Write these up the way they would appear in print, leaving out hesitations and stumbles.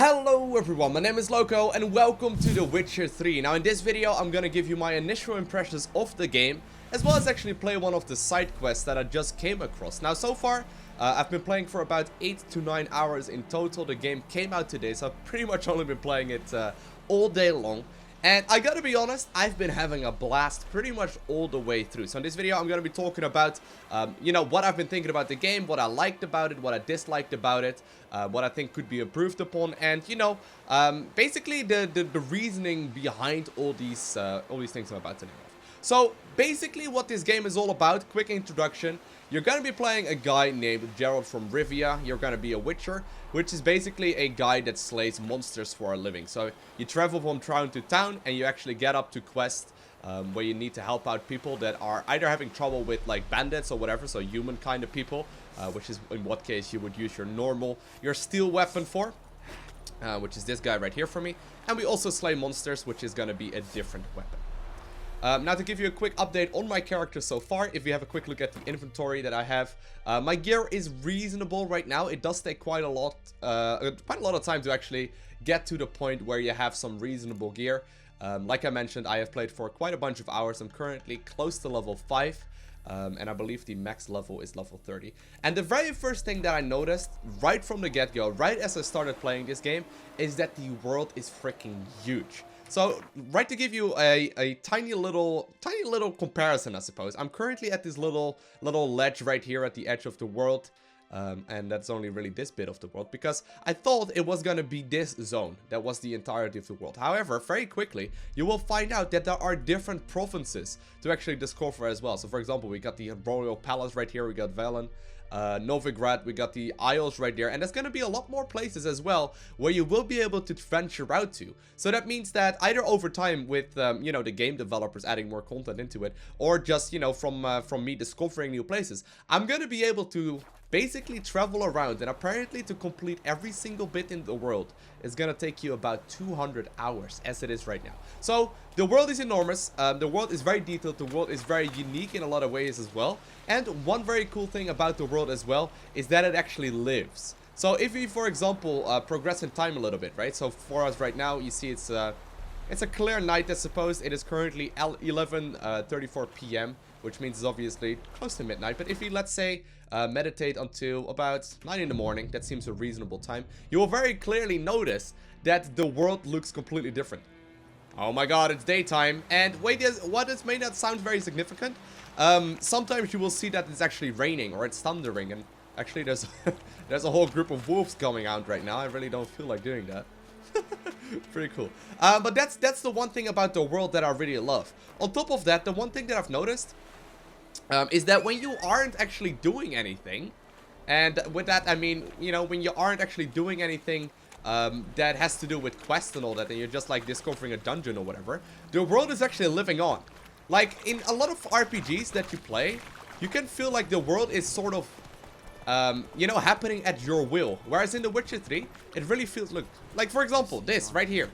Hello everyone, my name is Lowko and welcome to The Witcher 3. Now in this video I'm gonna give you my initial impressions of the game, as well as actually play one of the side quests that I just came across. Now so far, I've been playing for about 8 to 9 hours in total. The game came out today, so I've pretty much only been playing it all day long. And I gotta be honest, I've been having a blast pretty much all the way through. So in this video, I'm gonna be talking about, what I've been thinking about the game, what I liked about it, what I disliked about it, what I think could be improved upon, and, basically the reasoning behind all these things I'm about to name off. So basically what this game is all about, quick introduction. You're going to be playing a guy named Geralt from Rivia. You're going to be a witcher, which is basically a guy that slays monsters for a living. So you travel from town to town and you actually get up to quests where you need to help out people that are either having trouble with like bandits or whatever, so human kind of people, which is in what case you would use your steel weapon for, which is this guy right here for me. And we also slay monsters, which is going to be a different weapon. Now to give you a quick update on my character so far, if you have a quick look at the inventory that I have, my gear is reasonable right now. It does take quite a lot of time to actually get to the point where you have some reasonable gear. Like I mentioned, I have played for quite a bunch of hours. I'm currently close to level 5. And I believe the max level is level 30. And the very first thing that I noticed right from the get-go, right as I started playing this game, is that the world is freaking huge. So, right to give you a tiny little comparison, I suppose. I'm currently at this little ledge right here at the edge of the world. And that's only really this bit of the world, because I thought it was gonna be this zone that was the entirety of the world. However, very quickly, you will find out that there are different provinces to actually discover as well. So, for example, we got the Royal Palace right here, we got Velen. Novigrad, we got the Isles right there, and there's going to be a lot more places as well where you will be able to venture out to. So that means that either over time with, the game developers adding more content into it, or just, from me discovering new places, I'm going to be able to basically travel around, and apparently to complete every single bit in the world is gonna take you about 200 hours as it is right now. So the world is enormous, the world is very detailed, the world is very unique in a lot of ways as well. And one very cool thing about the world as well is that it actually lives. So if we, for example, progress in time a little bit, right? So for us right now, you see it's a clear night, I suppose. It is currently 11:34 p.m., which means it's obviously close to midnight. But if we, let's say, meditate until about 9 in the morning, that seems a reasonable time, you will very clearly notice that the world looks completely different. Oh my god, it's daytime. And wait, what this may not sound very significant. Sometimes you will see that it's actually raining or it's thundering. And actually, there's a whole group of wolves coming out right now. I really don't feel like doing that. Pretty cool. But that's the one thing about the world that I really love. On top of that, the one thing that I've noticed is that when you aren't actually doing anything, and with that I mean, when you aren't actually doing anything that has to do with quests and all that, and you're just like discovering a dungeon or whatever, the world is actually living on. Like in a lot of RPGs that you play, you can feel like the world is sort of happening at your will. Whereas in The Witcher 3, it really feels, look, like for example, this right here.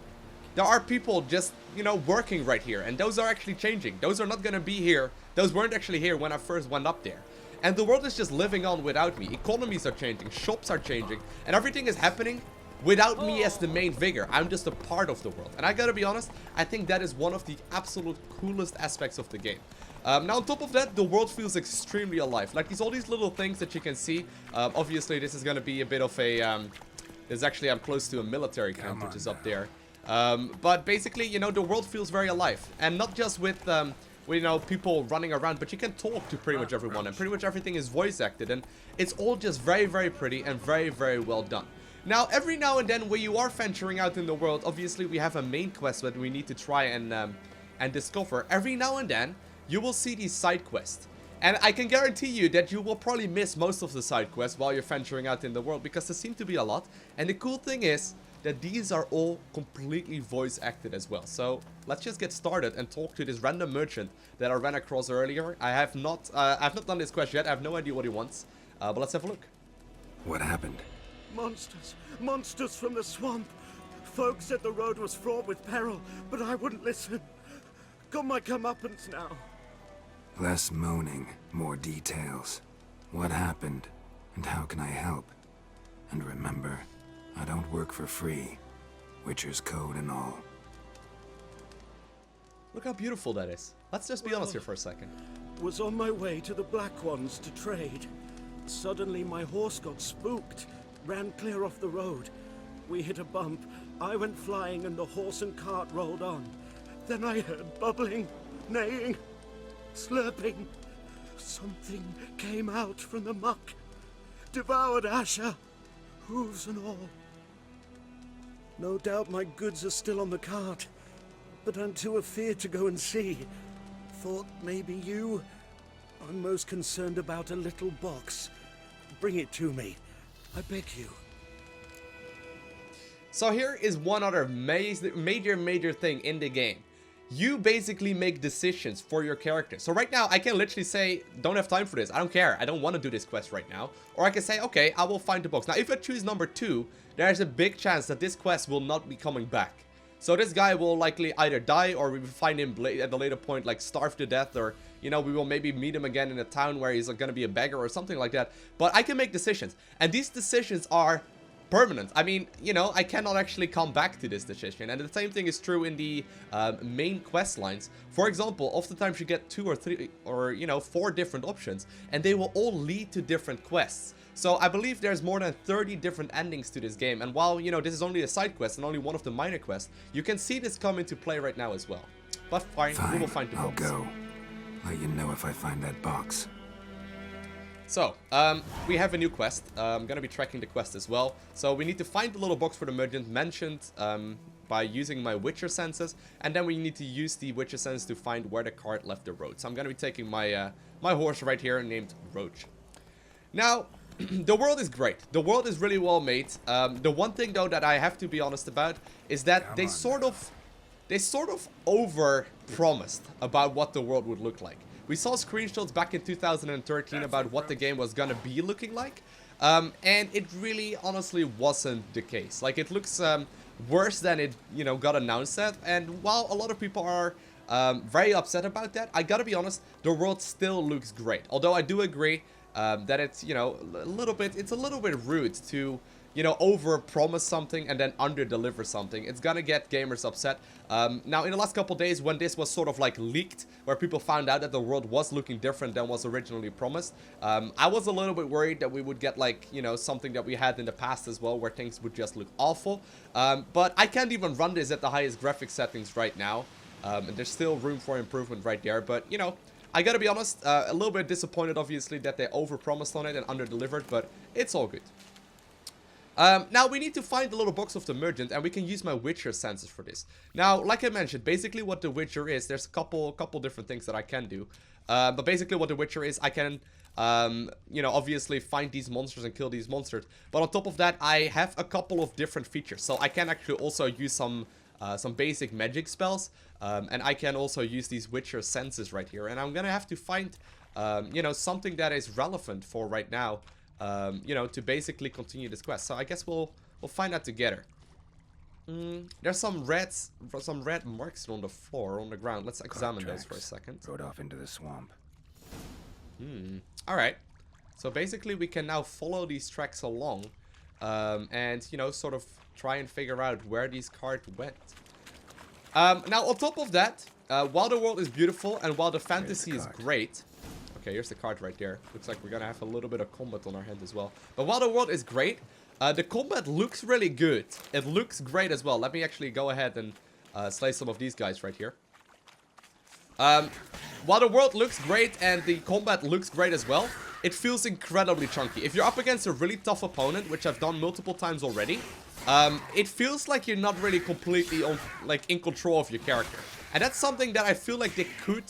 There are people just, working right here, and those are actually changing. Those are not gonna be here. Those weren't actually here when I first went up there. And the world is just living on without me. Economies are changing, shops are changing, and everything is happening without me as the main figure. I'm just a part of the world. And I gotta be honest, I think that is one of the absolute coolest aspects of the game. Now on top of that, the world feels extremely alive. Like all these little things that you can see. Obviously this is gonna be a bit of a, I'm close to a military camp, which is up there. But basically, the world feels very alive. And not just with, people running around, but you can talk to pretty much everyone. And pretty much everything is voice acted. And it's all just very, very pretty and very, very well done. Now, every now and then when you are venturing out in the world, obviously we have a main quest that we need to try and discover. Every now and then, you will see these side quests. And I can guarantee you that you will probably miss most of the side quests while you're venturing out in the world, because there seem to be a lot. And the cool thing is that these are all completely voice acted as well. So let's just get started and talk to this random merchant that I ran across earlier. I've not done this quest yet. I have no idea what he wants. But let's have a look. What happened? Monsters from the swamp. Folks said the road was fraught with peril, but I wouldn't listen. Got my comeuppance now. Less moaning, more details. What happened, and how can I help? And remember, I don't work for free. Witcher's code and all. Look how beautiful that is. Let's just be honest here for a second. Was on my way to the Black Ones to trade. Suddenly my horse got spooked, ran clear off the road. We hit a bump, I went flying and the horse and cart rolled on. Then I heard bubbling, neighing, slurping. Something came out from the muck, devoured Asher, hooves and all. No doubt my goods are still on the cart, but I'm too afeard to go and see. Thought maybe you. I'm most concerned about a little box. Bring it to me, I beg you. So here is one other major thing in the game. You basically make decisions for your character. So right now I can literally say, don't have time for this, I don't care, I don't want to do this quest right now. Or I can say, okay, I will find the box. Now if I choose number 2, there's a big chance that this quest will not be coming back. So this guy will likely either die, or we will find him at a later point like starve to death, or you know, we will maybe meet him again in a town where he's gonna be a beggar or something like that. But I can make decisions, and these decisions are permanent. I mean, you know, I cannot actually come back to this decision, and the same thing is true in the main quest lines. For example, oftentimes you get 2 or 3 or, you know, 4 different options, and they will all lead to different quests. So I believe there's more than 30 different endings to this game, and while, you know, this is only a side quest and only one of the minor quests, you can see this come into play right now as well. But fine, we will find the box. I'll go. Let you know if I find that box. So, we have a new quest. I'm gonna be tracking the quest as well. So we need to find the little box for the merchant mentioned by using my Witcher senses, and then we need to use the Witcher sense to find where the cart left the road. So I'm gonna be taking my my horse right here named Roach. Now, the world is great. The world is really well made. The one thing though that I have to be honest about is that they sort of over-promised about what the world would look like. We saw screenshots back in 2013 about what the game was gonna be looking like, and it really honestly wasn't the case. Like, it looks worse than it, you know, got announced at, and while a lot of people are very upset about that, I gotta be honest, the world still looks great. Although I do agree that it's, you know, it's a little bit rude to, you know, over-promise something and then under-deliver something. It's gonna get gamers upset. Now, in the last couple days, when this was sort of like leaked, where people found out that the world was looking different than was originally promised, I was a little bit worried that we would get, like, you know, something that we had in the past as well, where things would just look awful. But I can't even run this at the highest graphics settings right now, and there's still room for improvement right there. But, you know, I gotta be honest, a little bit disappointed, obviously, that they over-promised on it and under-delivered, but it's all good. Now we need to find the little box of the merchant, and we can use my Witcher senses for this. Now, like I mentioned, basically what the Witcher is, there's a couple different things that I can do. But basically what the Witcher is, I can, you know, obviously find these monsters and kill these monsters. But on top of that, I have a couple of different features. So I can actually also use some basic magic spells. And I can also use these Witcher senses right here. And I'm gonna have to find, you know, something that is relevant for right now. You know, to basically continue this quest. So I guess we'll find out together. There's some red marks on the floor, on the ground. Let's examine those for a second. Rode off into the swamp. Alright. So basically we can now follow these tracks along. And, you know, sort of try and figure out where these carts went. Now, on top of that, while the world is beautiful and while the fantasy is great... Okay, here's the card right there. Looks like we're gonna have a little bit of combat on our hand as well. But while the world is great, the combat looks really good. It looks great as well. Let me actually go ahead and slay some of these guys right here. While the world looks great and the combat looks great as well, it feels incredibly chunky. If you're up against a really tough opponent, which I've done multiple times already, it feels like you're not really completely in control of your character. And that's something that I feel like they could...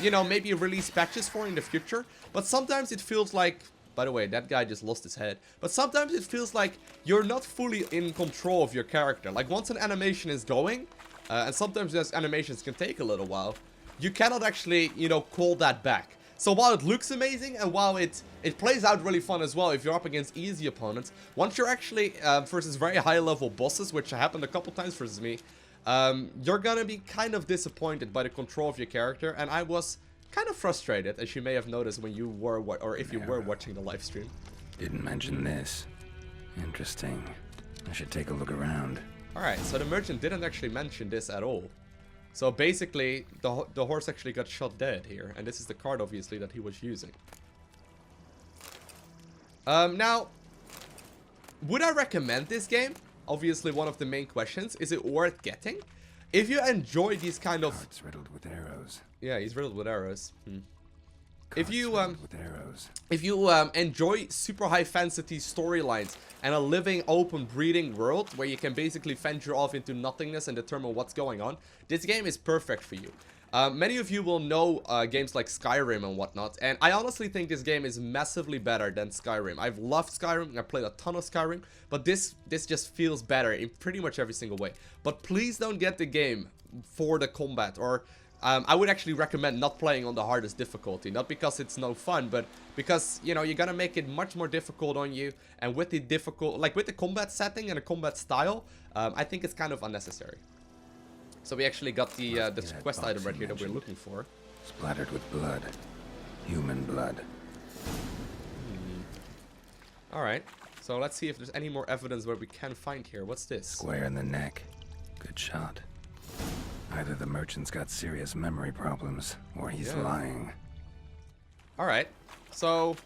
you know, maybe release patches for in the future. But sometimes it feels like... By the way, that guy just lost his head. But sometimes it feels like you're not fully in control of your character. Like, once an animation is going, and sometimes those animations can take a little while, you cannot actually, you know, call that back. So while it looks amazing, and while it plays out really fun as well if you're up against easy opponents, once you're actually versus very high level bosses, which happened a couple times versus me, you're gonna be kind of disappointed by the control of your character, and I was kind of frustrated, as you may have noticed when you were, or if you were watching the live stream. Didn't mention this. Interesting. I should take a look around. Alright, so the merchant didn't actually mention this at all. So basically, the horse actually got shot dead here. And this is the card, obviously, that he was using. Now, would I recommend this game? Obviously, one of the main questions. Is it worth getting? If you enjoy these kind of... Cart's riddled with arrows. Yeah, he's riddled with arrows. Cart's If you riddled with arrows. If you enjoy super high fantasy storylines and a living, open, breathing world where you can basically venture off into nothingness and determine what's going on, this game is perfect for you. Many of you will know games like Skyrim and whatnot, and I honestly think this game is massively better than Skyrim. I've loved Skyrim, I've played a ton of Skyrim, but this just feels better in pretty much every single way. But please don't get the game for the combat, or I would actually recommend not playing on the hardest difficulty. Not because it's no fun, but because, you know, you're gonna make it much more difficult on you, and with the with the combat setting and the combat style, I think it's kind of unnecessary. So we actually got the quest item right here that we're looking for. Splattered with blood. Human blood. Alright, so let's see if there's any more evidence where we can find here. What's this? Square in the neck. Good shot. Either the merchant's got serious memory problems, or he's lying. Alright, so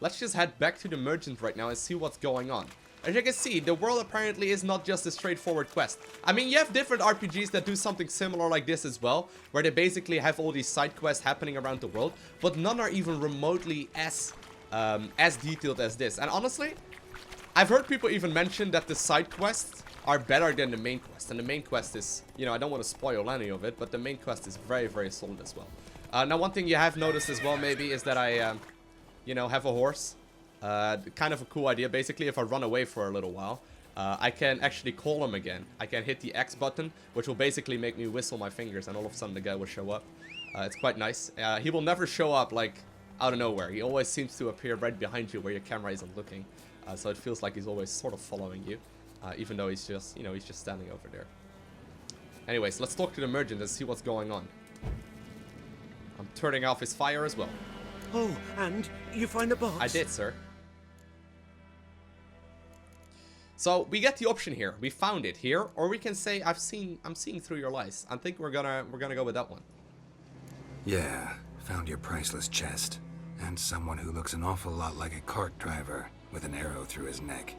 let's just head back to the merchant right now and see what's going on. As you can see, the world apparently is not just a straightforward quest. I mean, you have different RPGs that do something similar like this as well, where they basically have all these side quests happening around the world, but none are even remotely as detailed as this. And honestly, I've heard people even mention that the side quests are better than the main quest. And the main quest is, you know, I don't want to spoil any of it, but the main quest is very, very solid as well. Now, one thing you have noticed as well, maybe, is that I, you know, have a horse. Kind of a cool idea. Basically, if I run away for a little while, I can actually call him again. I can hit the X button, which will basically make me whistle my fingers, and all of a sudden the guy will show up. It's quite nice. He will never show up, like, out of nowhere. He always seems to appear right behind you where your camera isn't looking. So it feels like he's always sort of following you, even though he's just, you know, he's just standing over there. Anyways, let's talk to the merchant and see what's going on. I'm turning off his fire as well. Oh, and you find a box? I did, sir. So we get the option here. We found it here, or we can say I'm seeing through your lies. I think we're gonna go with that one. Yeah, found your priceless chest. And someone who looks an awful lot like a cart driver with an arrow through his neck.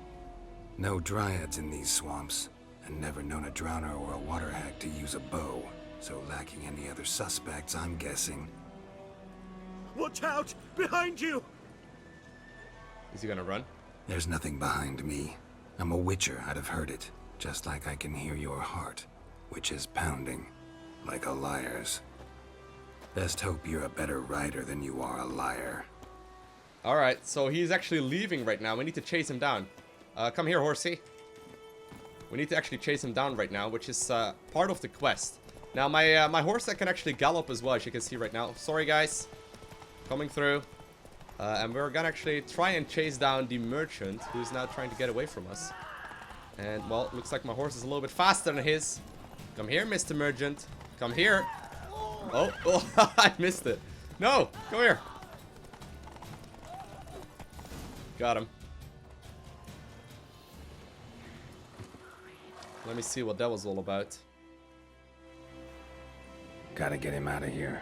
No dryads in these swamps, and never known a drowner or a water hack to use a bow. So lacking any other suspects, I'm guessing. Watch out! Behind you! Is he gonna run? There's nothing behind me. I'm a witcher, I'd have heard it. Just like I can hear your heart, which is pounding, like a liar's. Best hope you're a better rider than you are a liar. Alright, so he's actually leaving right now. We need to chase him down. Come here, horsey. We need to actually chase him down right now, which is part of the quest. Now, my horse that can actually gallop as well, as you can see right now. Sorry, guys. Coming through. And we're gonna actually try and chase down the merchant, who's now trying to get away from us. And, well, it looks like my horse is a little bit faster than his. Come here, Mr. Merchant. Come here. Oh, I missed it. No, come here. Got him. Let me see what that was all about. Gotta get him out of here.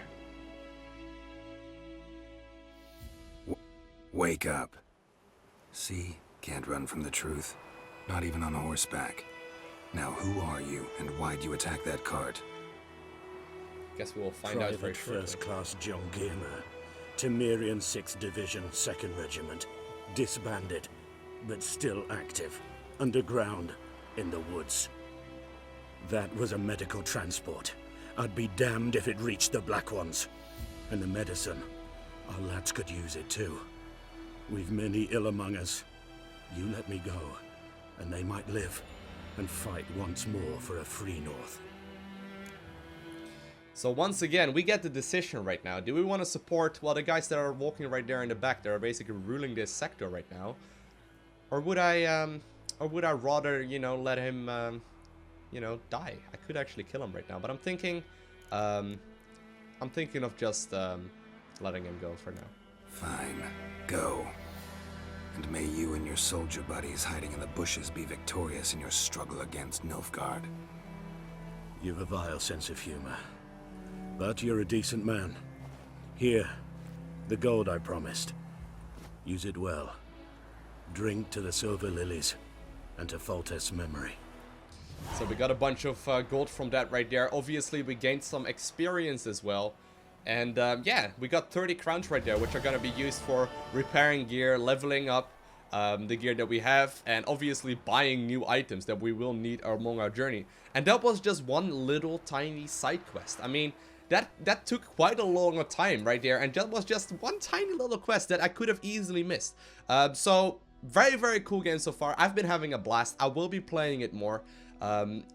Wake up. See? Can't run from the truth. Not even on horseback. Now who are you, and why'd you attack that cart? Guess we will find out very Private shortly. First Class John Gilmer, Temerian 6th Division, 2nd Regiment. Disbanded, but still active. Underground, in the woods. That was a medical transport. I'd be damned if it reached the Black Ones. And the medicine, our lads could use it too. We've many ill among us. You let me go, and they might live and fight once more for a free North. So once again, we get the decision right now. Do we want to support, well, the guys that are walking right there in the back that are basically ruling this sector right now? Or would I rather, you know, let him, you know, die? I could actually kill him right now, but I'm thinking of just letting him go for now. Fine. Go. And may you and your soldier buddies hiding in the bushes be victorious in your struggle against Nilfgaard. You've a vile sense of humor. But you're a decent man. Here, the gold I promised. Use it well. Drink to the silver lilies, and to Foltest's memory. So we got a bunch of gold from that right there. Obviously, we gained some experience as well. And yeah, we got 30 crowns right there, which are going to be used for repairing gear, leveling up the gear that we have, and obviously buying new items that we will need along our journey. And that was just one little tiny side quest. I mean, that took quite a long time right there, and that was just one tiny little quest that I could have easily missed. So very, very cool game so far. I've been having a blast. I will be playing it more.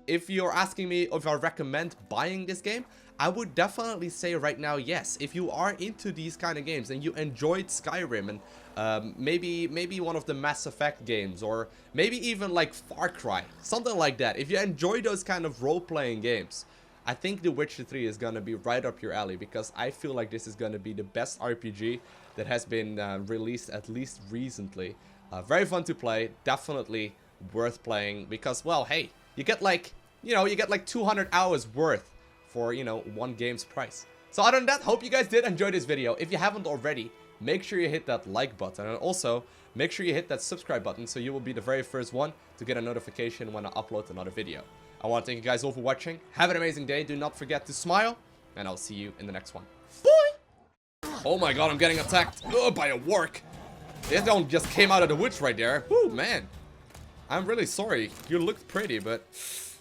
If you're asking me if I recommend buying this game, I would definitely say right now yes. If you are into these kind of games and you enjoyed Skyrim and maybe one of the Mass Effect games, or maybe even like Far Cry, something like that. If you enjoy those kind of role-playing games, I think The Witcher 3 is gonna be right up your alley, because I feel like this is gonna be the best RPG that has been released, at least recently. Very fun to play, definitely worth playing, because, well, hey, you get like, you get like 200 hours worth for, one game's price. So other than that, hope you guys did enjoy this video. If you haven't already, make sure you hit that like button, and also make sure you hit that subscribe button so you will be the very first one to get a notification when I upload another video. I want to thank you guys all for watching. Have an amazing day. Do not forget to smile, and I'll see you in the next one. Bye! Oh my god, I'm getting attacked by a warg. This one just came out of the woods right there. Whoo, man. I'm really sorry. You looked pretty, but